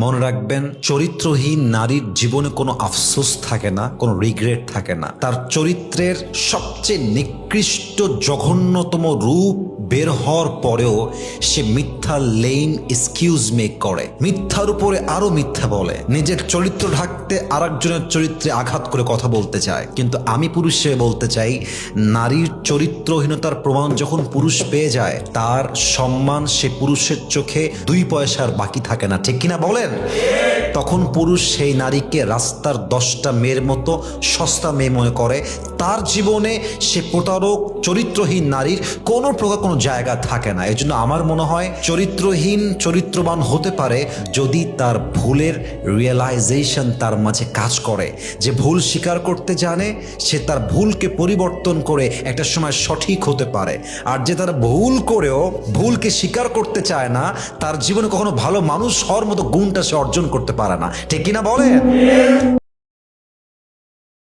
মনে রাখবেন, চরিত্রহীন নারীর জীবনে কোনো আফসোস থাকে না, কোনো রিগ্রেট থাকে না। তার চরিত্রের সবচেয়ে নিকৃষ্ট জঘন্যতম রূপ বের হওয়ার পরেও সে মিথ্যা লেইম এক্সকিউজ মেক করে, মিথ্যার উপরে আরো মিথ্যা বলে, নিজের চরিত্র ঢাকতে আরেকজনের চরিত্রে আঘাত করে কথা বলতে চায়। কিন্তু আমি পুরুষ হিসেবে বলতে চাই, নারীর চরিত্রহীনতার প্রমাণ যখন পুরুষ পেয়ে যায়, তার সম্মান সে পুরুষের চোখে 2 পয়সার বাকি থাকে না, ঠিক কিনা বলেন? তখন পুরুষ সেই নারীকে রাস্তার 10টা মেয়ের মতো সস্তা মেয়ে মনে করে। তার জীবনে সে প্রতারক চরিত্রহীন নারীর কোনো প্রকার কোনো জায়গা থাকে না। এই জন্য আমার মনে হয় চরিত্রহীন চরিত্রবান হতে পারে যদি তার ভুলের রিয়েলাইজেশন তার মাঝে কাজ করে, যে ভুল স্বীকার করতে জানে, সে তার ভুলকে পরিবর্তন করে একটা সময় সঠিক হতে পারে। আর যে তার ভুল করেও ভুলকে স্বীকার করতে চায় না, তার জীবনে কখনো ভালো মানুষ হওয়ার মতো গুণটা সে অর্জন করতে পারে না, ঠিক কিনা বলে?